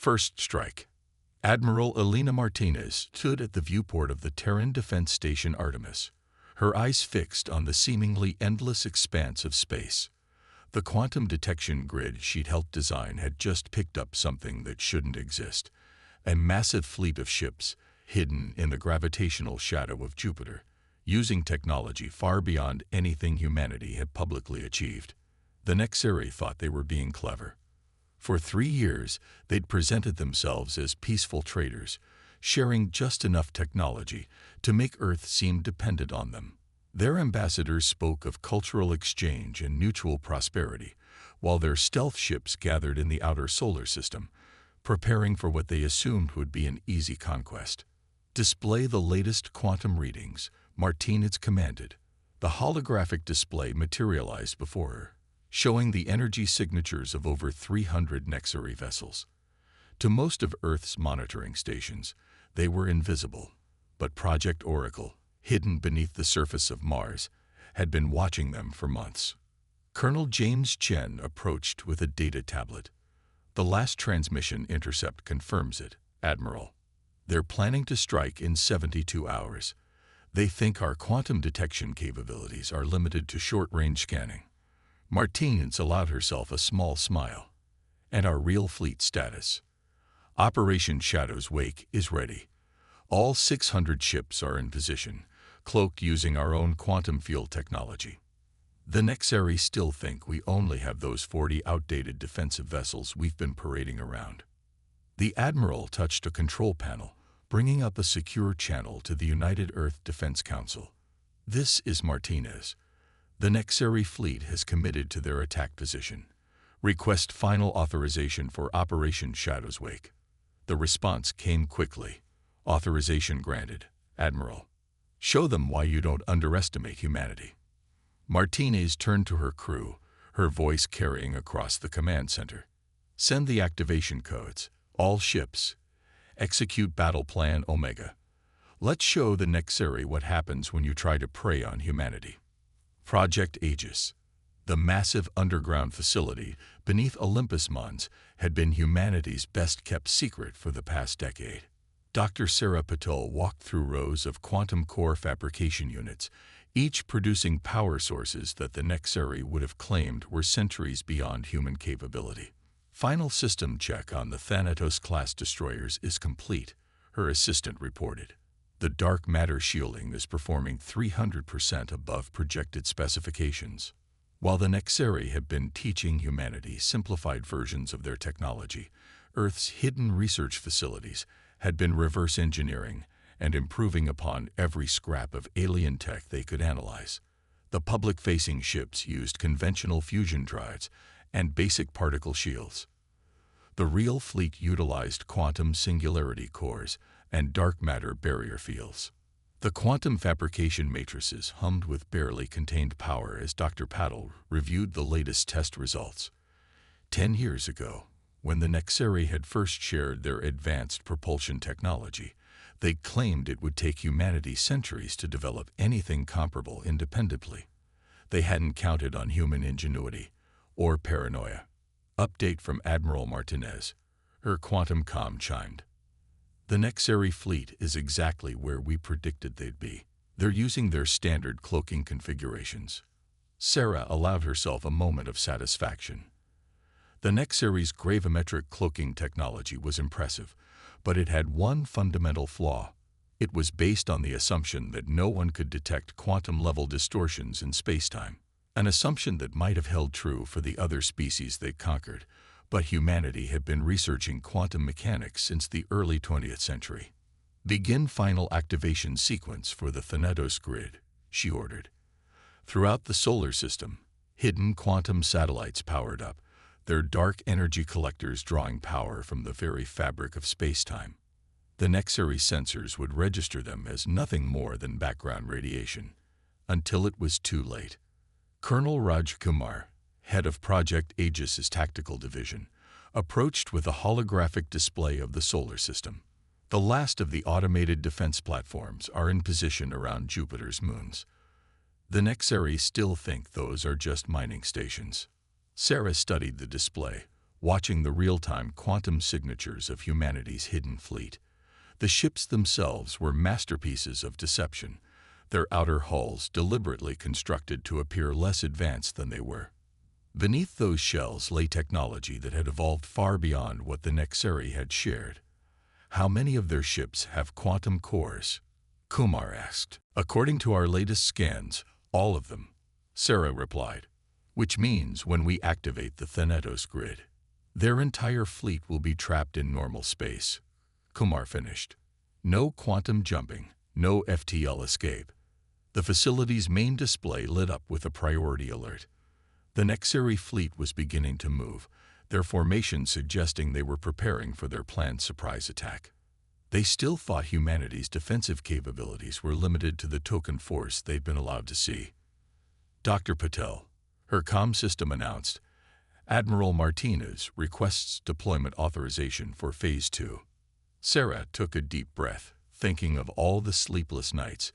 First strike. Admiral Elena Martinez stood at the viewport of the Terran Defense Station Artemis, her eyes fixed on the seemingly endless expanse of space. The quantum detection grid she'd helped design had just picked up something that shouldn't exist: a massive fleet of ships hidden in the gravitational shadow of Jupiter, using technology far beyond anything humanity had publicly achieved. The Nexari thought they were being clever. For 3 years, they'd presented themselves as peaceful traders, sharing just enough technology to make Earth seem dependent on them. Their ambassadors spoke of cultural exchange and mutual prosperity, while their stealth ships gathered in the outer solar system, preparing for what they assumed would be an easy conquest. "Display the latest quantum readings," Martinez commanded. The holographic display materialized before her, showing the energy signatures of over 300 Nexari vessels. To most of Earth's monitoring stations, they were invisible, but Project Oracle, hidden beneath the surface of Mars, had been watching them for months. Colonel James Chen approached with a data tablet. "The last transmission intercept confirms it, Admiral. They're planning to strike in 72 hours. They think our quantum detection capabilities are limited to short-range scanning." Martinez allowed herself a small smile. "And our real fleet status? Operation Shadow's Wake is ready. All 600 ships are in position, cloaked using our own quantum field technology. The Nexari still think we only have those 40 outdated defensive vessels we've been parading around." The Admiral touched a control panel, bringing up a secure channel to the United Earth Defense Council. "This is Martinez. The Nexari fleet has committed to their attack position. Request final authorization for Operation Shadow's Wake." The response came quickly. "Authorization granted, Admiral. Show them why you don't underestimate humanity." Martinez turned to her crew, her voice carrying across the command center. "Send the activation codes. All ships. Execute Battle Plan Omega. Let's show the Nexari what happens when you try to prey on humanity." Project Aegis, the massive underground facility beneath Olympus Mons, had been humanity's best-kept secret for the past decade. Dr. Sarah Patel walked through rows of quantum core fabrication units, each producing power sources that the Nexari would have claimed were centuries beyond human capability. "Final system check on the Thanatos-class destroyers is complete," her assistant reported. "The dark matter shielding is performing 300% above projected specifications." While the Nexari had been teaching humanity simplified versions of their technology, Earth's hidden research facilities had been reverse engineering and improving upon every scrap of alien tech they could analyze. The public-facing ships used conventional fusion drives and basic particle shields. The real fleet utilized quantum singularity cores and dark matter barrier fields. The quantum fabrication matrices hummed with barely contained power as Dr. Patel reviewed the latest test results. 10 years ago, when the Nexari had first shared their advanced propulsion technology, they claimed it would take humanity centuries to develop anything comparable independently. They hadn't counted on human ingenuity or paranoia. Update from Admiral Martinez. Her quantum comm chimed. "The Nexari fleet is exactly where we predicted they'd be. They're using their standard cloaking configurations." Sarah allowed herself a moment of satisfaction. The Nexari's gravimetric cloaking technology was impressive, but it had one fundamental flaw. It was based on the assumption that no one could detect quantum-level distortions in spacetime, an assumption that might have held true for the other species they conquered, but humanity had been researching quantum mechanics since the early 20th century. "Begin final activation sequence for the Thanatos grid," she ordered. Throughout the solar system, hidden quantum satellites powered up, their dark energy collectors drawing power from the very fabric of spacetime. The Nexari sensors would register them as nothing more than background radiation, until it was too late. Colonel Raj Kumar, head of Project Aegis's tactical division, approached with a holographic display of the solar system. "The last of the automated defense platforms are in position around Jupiter's moons. The Nexari still think those are just mining stations." Sarah studied the display, watching the real-time quantum signatures of humanity's hidden fleet. The ships themselves were masterpieces of deception, their outer hulls deliberately constructed to appear less advanced than they were. Beneath those shells lay technology that had evolved far beyond what the Nexeri had shared. "How many of their ships have quantum cores?" Kumar asked. "According to our latest scans, all of them," Sarah replied. "Which means when we activate the Thanatos grid, their entire fleet will be trapped in normal space," Kumar finished. "No quantum jumping, no FTL escape." The facility's main display lit up with a priority alert. The Nexeri fleet was beginning to move, their formation suggesting they were preparing for their planned surprise attack. They still thought humanity's defensive capabilities were limited to the token force they'd been allowed to see. "Dr. Patel," her comm system announced, "Admiral Martinez requests deployment authorization for Phase 2. Sarah took a deep breath, thinking of all the sleepless nights,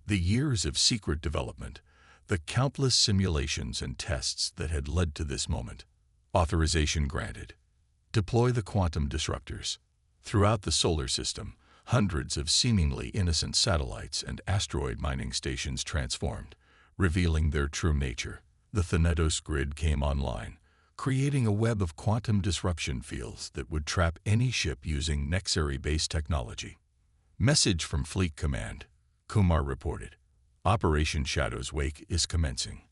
the years of secret development, the countless simulations and tests that had led to this moment. Authorization granted. Deploy the quantum disruptors. Throughout the solar system, hundreds of seemingly innocent satellites and asteroid mining stations transformed, revealing their true nature. The Thanatos grid came online, creating a web of quantum disruption fields that would trap any ship using Nexeri-based technology. Message from Fleet Command, Kumar reported. Operation Shadow's Wake is commencing.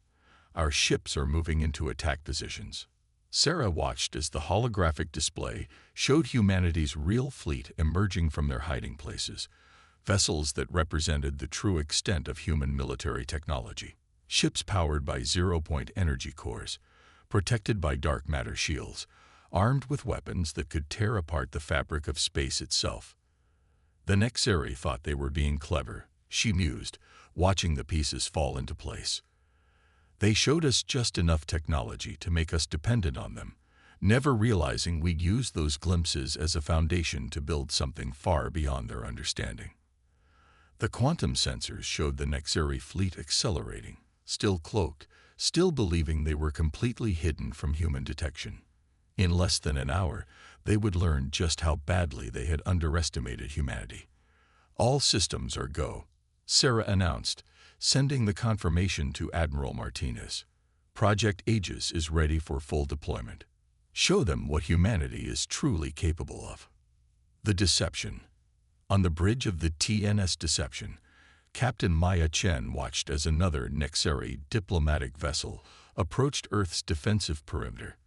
Our ships are moving into attack positions. Sarah watched as the holographic display showed humanity's real fleet emerging from their hiding places, vessels that represented the true extent of human military technology. Ships powered by zero-point energy cores, protected by dark matter shields, armed with weapons that could tear apart the fabric of space itself. The Nexeri thought they were being clever, she mused, watching the pieces fall into place. They showed us just enough technology to make us dependent on them, never realizing we'd use those glimpses as a foundation to build something far beyond their understanding. The quantum sensors showed the Nexeri fleet accelerating, still cloaked, still believing they were completely hidden from human detection. In less than an hour, they would learn just how badly they had underestimated humanity. "All systems are go," Sarah announced, sending the confirmation to Admiral Martinez. "Project Aegis is ready for full deployment. Show them what humanity is truly capable of." The deception. On the bridge of the TNS Deception, Captain Maya Chen watched as another Nexeri diplomatic vessel approached Earth's defensive perimeter.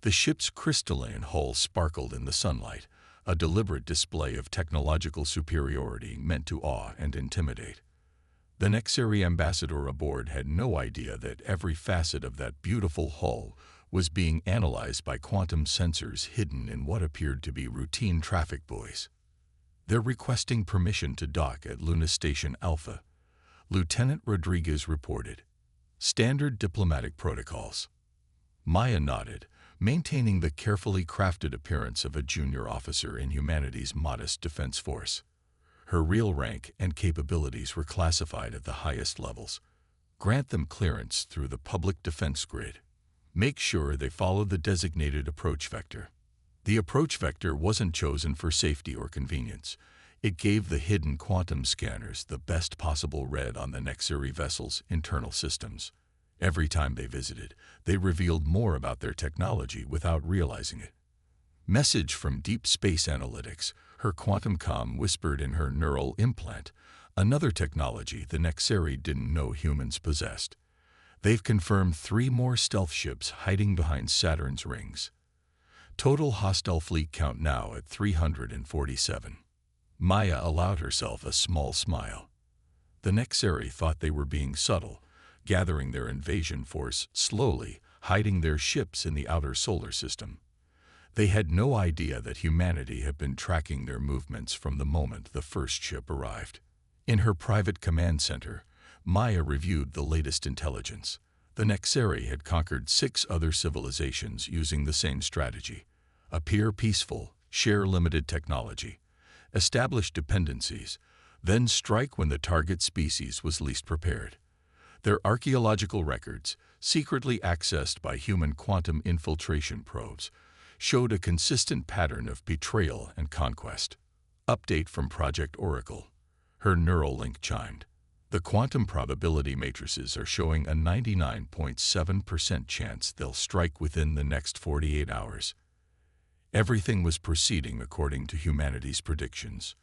The ship's crystalline hull sparkled in the sunlight, a deliberate display of technological superiority meant to awe and intimidate. The Nexeri ambassador aboard had no idea that every facet of that beautiful hull was being analyzed by quantum sensors hidden in what appeared to be routine traffic buoys. "They're requesting permission to dock at Luna Station Alpha," Lieutenant Rodriguez reported. "Standard diplomatic protocols." Maya nodded, maintaining the carefully crafted appearance of a junior officer in humanity's modest defense force. Her real rank and capabilities were classified at the highest levels. Grant them clearance through the public defense grid. Make sure they follow the designated approach vector. The approach vector wasn't chosen for safety or convenience. It gave the hidden quantum scanners the best possible read on the Nexeri vessel's internal systems. Every time they visited, they revealed more about their technology without realizing it. Message from Deep Space Analytics, her quantum comm whispered in her neural implant, another technology the Nexeri didn't know humans possessed. They've confirmed 3 more stealth ships hiding behind Saturn's rings. Total hostile fleet count now at 347. Maya allowed herself a small smile. The Nexeri thought they were being subtle, gathering their invasion force slowly, hiding their ships in the outer solar system. They had no idea that humanity had been tracking their movements from the moment the first ship arrived. In her private command center, Maya reviewed the latest intelligence. The Nexeri had conquered 6 other civilizations using the same strategy. Appear peaceful, share limited technology, establish dependencies, then strike when the target species was least prepared. Their archaeological records, secretly accessed by human quantum infiltration probes, showed a consistent pattern of betrayal and conquest. Update from Project Oracle. Her neural link chimed. The quantum probability matrices are showing a 99.7% chance they'll strike within the next 48 hours. Everything was proceeding according to humanity's predictions.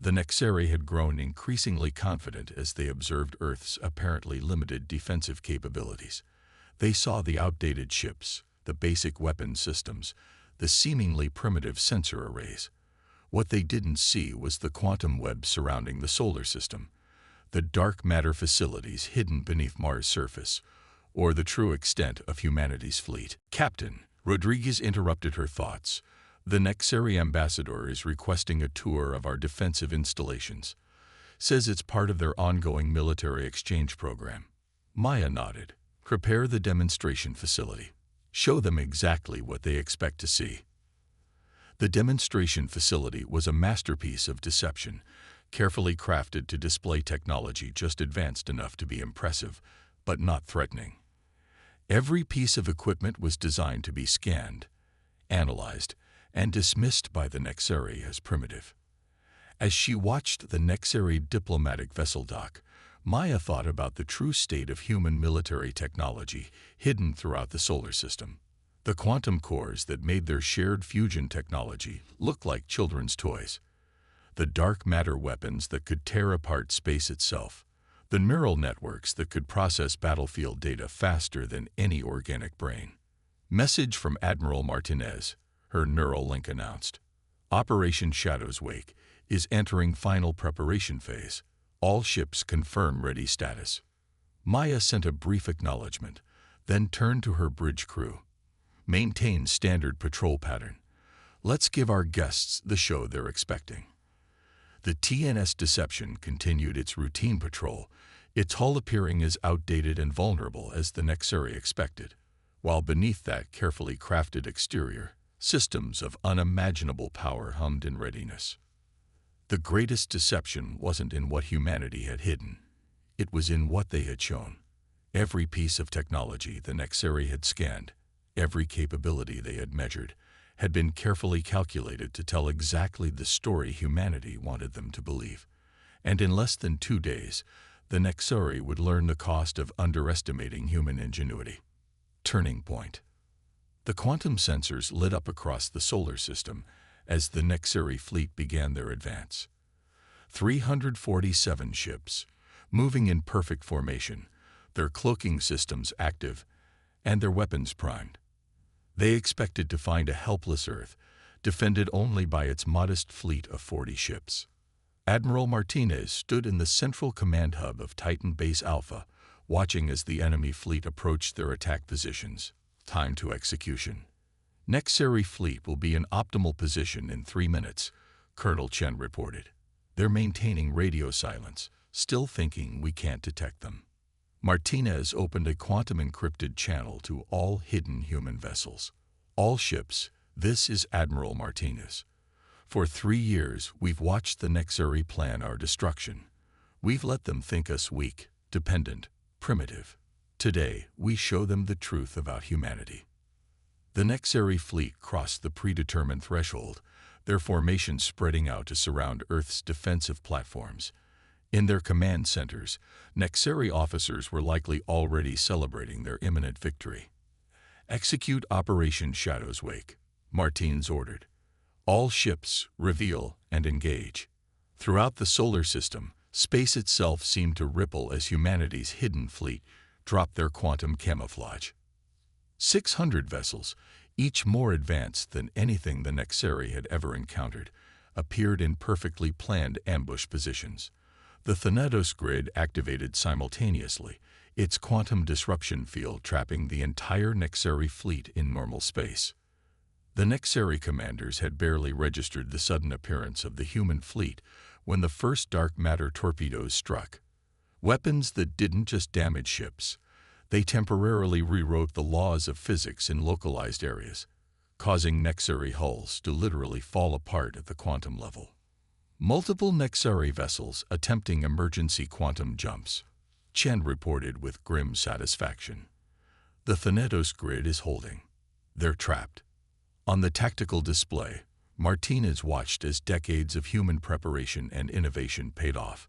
The Nexari had grown increasingly confident as they observed Earth's apparently limited defensive capabilities. They saw the outdated ships, the basic weapon systems, the seemingly primitive sensor arrays. What they didn't see was the quantum web surrounding the solar system, the dark matter facilities hidden beneath Mars' surface, or the true extent of humanity's fleet. Captain, Rodriguez interrupted her thoughts. The Nexari ambassador is requesting a tour of our defensive installations. Says it's part of their ongoing military exchange program. Maya nodded. Prepare the demonstration facility. Show them exactly what they expect to see. The demonstration facility was a masterpiece of deception, carefully crafted to display technology just advanced enough to be impressive, but not threatening. Every piece of equipment was designed to be scanned, analyzed, and dismissed by the Nexari as primitive. As she watched the Nexari diplomatic vessel dock, Maya thought about the true state of human military technology hidden throughout the solar system. The quantum cores that made their shared fusion technology look like children's toys. The dark matter weapons that could tear apart space itself. The neural networks that could process battlefield data faster than any organic brain. Message from Admiral Martinez, her neural link announced. Operation Shadow's Wake is entering final preparation phase. All ships confirm ready status. Maya sent a brief acknowledgement, then turned to her bridge crew. Maintain standard patrol pattern. Let's give our guests the show they're expecting. The TNS Deception continued its routine patrol, its hull appearing as outdated and vulnerable as the Nexari expected, while beneath that carefully crafted exterior, systems of unimaginable power hummed in readiness. The greatest deception wasn't in what humanity had hidden. It was in what they had shown. Every piece of technology the Nexari had scanned, every capability they had measured, had been carefully calculated to tell exactly the story humanity wanted them to believe. And in less than 2 days, the Nexari would learn the cost of underestimating human ingenuity. Turning point. The quantum sensors lit up across the solar system as the Nexari fleet began their advance. 347 ships, moving in perfect formation, their cloaking systems active, and their weapons primed. They expected to find a helpless Earth, defended only by its modest fleet of 40 ships. Admiral Martinez stood in the central command hub of Titan Base Alpha, watching as the enemy fleet approached their attack positions. Time to execution. Nexari fleet will be in optimal position in 3 minutes, Colonel Chen reported. They're maintaining radio silence, still thinking we can't detect them. Martinez opened a quantum-encrypted channel to all hidden human vessels. All ships, this is Admiral Martinez. For 3 years, we've watched the Nexari plan our destruction. We've let them think us weak, dependent, primitive. Today, we show them the truth about humanity. The Nexari fleet crossed the predetermined threshold, their formation spreading out to surround Earth's defensive platforms. In their command centers, Nexari officers were likely already celebrating their imminent victory. Execute Operation Shadow's Wake, Martins ordered. All ships reveal and engage. Throughout the solar system, space itself seemed to ripple as humanity's hidden fleet dropped their quantum camouflage. 600 vessels, each more advanced than anything the Nexari had ever encountered, appeared in perfectly planned ambush positions. The Thanatos grid activated simultaneously, its quantum disruption field trapping the entire Nexari fleet in normal space. The Nexari commanders had barely registered the sudden appearance of the human fleet when the first dark matter torpedoes struck. Weapons that didn't just damage ships, they temporarily rewrote the laws of physics in localized areas, causing Nexari hulls to literally fall apart at the quantum level. Multiple Nexari vessels attempting emergency quantum jumps, Chen reported with grim satisfaction. The Thanatos grid is holding. They're trapped. On the tactical display, Martinez watched as decades of human preparation and innovation paid off.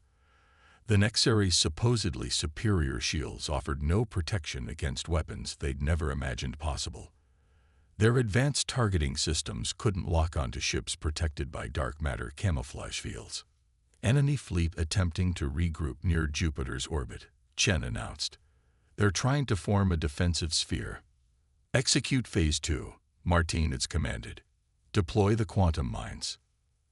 The Nexari's supposedly superior shields offered no protection against weapons they'd never imagined possible. Their advanced targeting systems couldn't lock onto ships protected by dark matter camouflage fields. Enemy fleet attempting to regroup near Jupiter's orbit, Chen announced. They're trying to form a defensive sphere. Execute Phase 2, Martinez commanded. Deploy the quantum mines.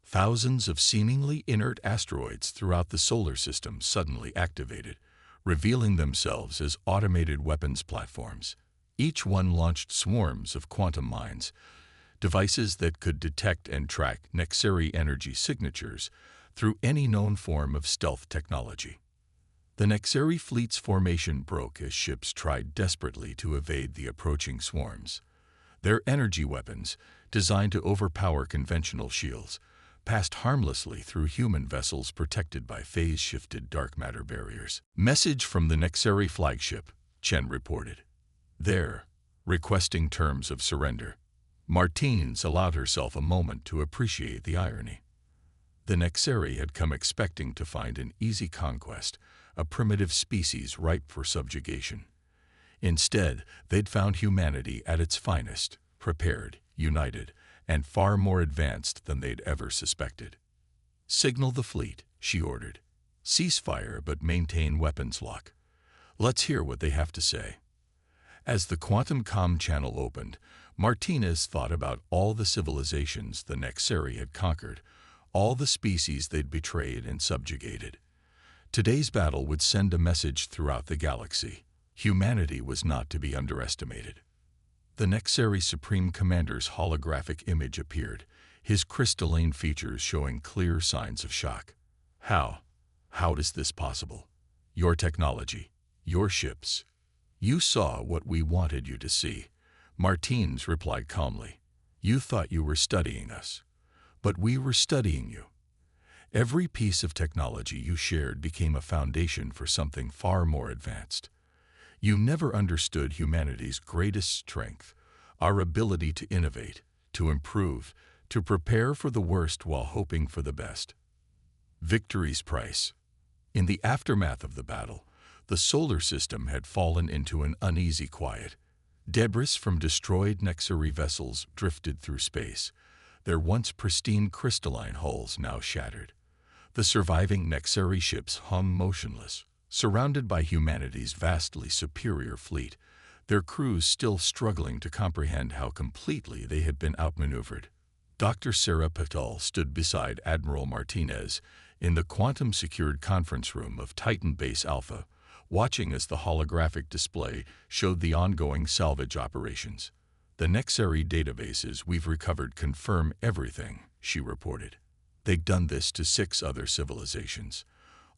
Thousands of seemingly inert asteroids throughout the solar system suddenly activated, revealing themselves as automated weapons platforms. Each one launched swarms of quantum mines, devices that could detect and track Nexari energy signatures through any known form of stealth technology. The Nexari fleet's formation broke as ships tried desperately to evade the approaching swarms. Their energy weapons, designed to overpower conventional shields, passed harmlessly through human vessels protected by phase-shifted dark matter barriers. Message from the Nexari flagship, Chen reported. There, requesting terms of surrender. Martinez allowed herself a moment to appreciate the irony. The Nexari had come expecting to find an easy conquest, a primitive species ripe for subjugation. Instead, they'd found humanity at its finest, prepared, united, and far more advanced than they'd ever suspected. Signal the fleet, she ordered. Ceasefire but maintain weapons lock. Let's hear what they have to say. As the quantum comm channel opened, Martinez thought about all the civilizations the Nexari had conquered, all the species they'd betrayed and subjugated. Today's battle would send a message throughout the galaxy. Humanity was not to be underestimated. The Nexari Supreme Commander's holographic image appeared, his crystalline features showing clear signs of shock. How is this possible? Your technology, your ships. You saw what we wanted you to see. Martinez replied calmly. You thought you were studying us, but we were studying you. Every piece of technology you shared became a foundation for something far more advanced. You never understood humanity's greatest strength, our ability to innovate, to improve, to prepare for the worst while hoping for the best. Victory's price. In the aftermath of the battle, the solar system had fallen into an uneasy quiet. Debris from destroyed Nexari vessels drifted through space, their once pristine crystalline hulls now shattered. The surviving Nexari ships hung motionless, surrounded by humanity's vastly superior fleet, their crews still struggling to comprehend how completely they had been outmaneuvered. Dr. Sarah Patel stood beside Admiral Martinez in the quantum-secured conference room of Titan Base Alpha, watching as the holographic display showed the ongoing salvage operations. The Nexari databases we've recovered confirm everything, she reported. They've done this to 6 other civilizations.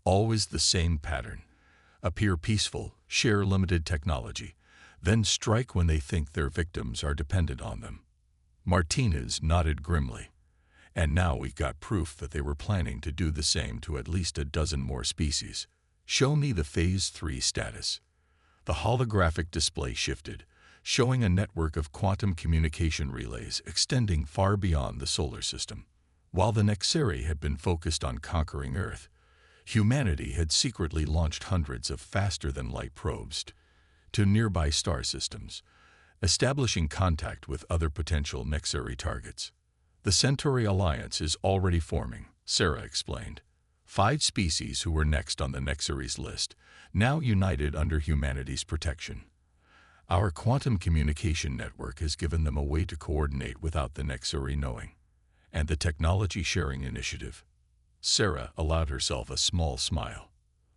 Always the same pattern. Appear peaceful, share limited technology, then strike when they think their victims are dependent on them. Martinez nodded grimly. And now we've got proof that they were planning to do the same to at least a dozen more species. Show me the Phase 3 status. The holographic display shifted, showing a network of quantum communication relays extending far beyond the solar system. While the Nexari had been focused on conquering Earth, humanity had secretly launched hundreds of faster-than-light probes to nearby star systems, establishing contact with other potential Nexari targets. The Centauri Alliance is already forming, Sarah explained. 5 species who were next on the Nexari's list, now united under humanity's protection. Our quantum communication network has given them a way to coordinate without the Nexari knowing. And the technology sharing initiative. Sarah allowed herself a small smile.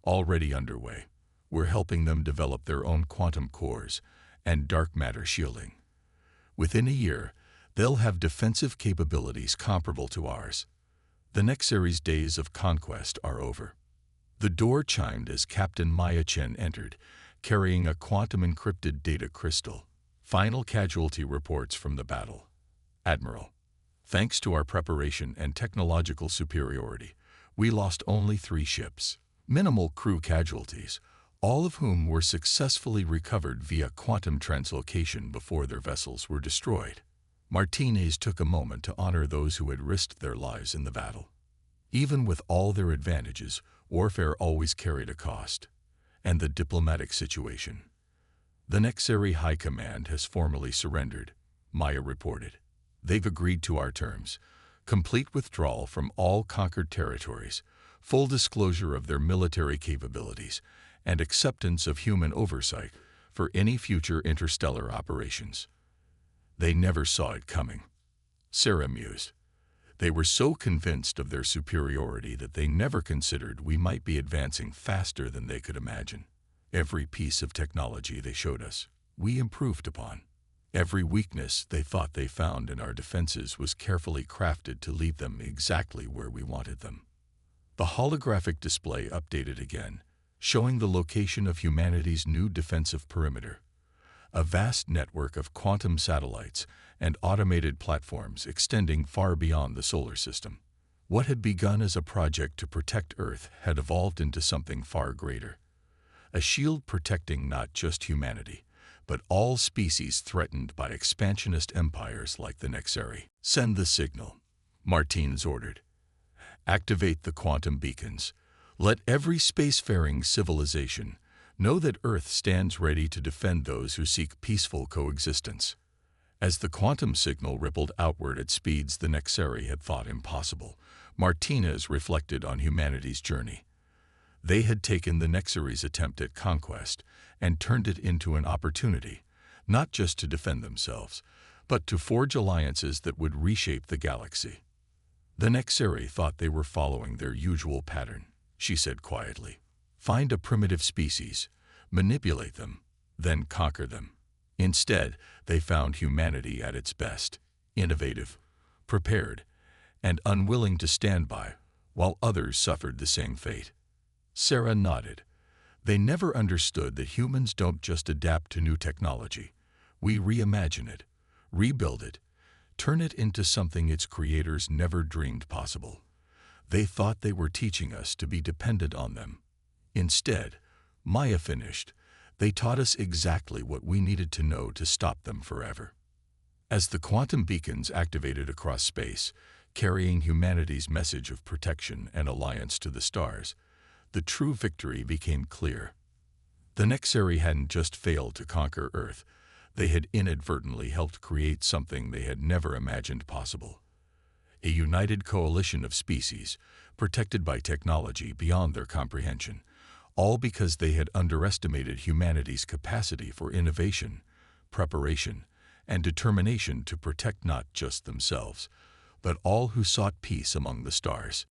Already underway. We're helping them develop their own quantum cores and dark matter shielding. Within a year, they'll have defensive capabilities comparable to ours. The Nexari's days of conquest are over. The door chimed as Captain Maya Chen entered, carrying a quantum-encrypted data crystal. Final casualty reports from the battle. Admiral, thanks to our preparation and technological superiority, we lost only 3 ships. Minimal crew casualties, all of whom were successfully recovered via quantum translocation before their vessels were destroyed. Martinez took a moment to honor those who had risked their lives in the battle. Even with all their advantages, warfare always carried a cost. And the diplomatic situation. The Nexari High Command has formally surrendered, Maya reported. They've agreed to our terms: complete withdrawal from all conquered territories, full disclosure of their military capabilities, and acceptance of human oversight for any future interstellar operations. They never saw it coming, Sarah mused. They were so convinced of their superiority that they never considered we might be advancing faster than they could imagine. Every piece of technology they showed us, we improved upon. Every weakness they thought they found in our defenses was carefully crafted to leave them exactly where we wanted them. The holographic display updated again, showing the location of humanity's new defensive perimeter. A vast network of quantum satellites and automated platforms extending far beyond the solar system. What had begun as a project to protect Earth had evolved into something far greater. A shield protecting not just humanity, but all species threatened by expansionist empires like the Nexari. Send the signal, Martinez ordered. Activate the quantum beacons. Let every spacefaring civilization know that Earth stands ready to defend those who seek peaceful coexistence. As the quantum signal rippled outward at speeds the Nexari had thought impossible, Martinez reflected on humanity's journey. They had taken the Nexari's attempt at conquest and turned it into an opportunity, not just to defend themselves, but to forge alliances that would reshape the galaxy. The Nexari thought they were following their usual pattern, she said quietly. Find a primitive species, manipulate them, then conquer them. Instead, they found humanity at its best, innovative, prepared, and unwilling to stand by, while others suffered the same fate. Sarah nodded. They never understood that humans don't just adapt to new technology. We reimagine it, rebuild it, turn it into something its creators never dreamed possible. They thought they were teaching us to be dependent on them. Instead, Maya finished, they taught us exactly what we needed to know to stop them forever. As the quantum beacons activated across space, carrying humanity's message of protection and alliance to the stars, the true victory became clear. The Nexari hadn't just failed to conquer Earth, they had inadvertently helped create something they had never imagined possible. A united coalition of species, protected by technology beyond their comprehension, all because they had underestimated humanity's capacity for innovation, preparation, and determination to protect not just themselves, but all who sought peace among the stars.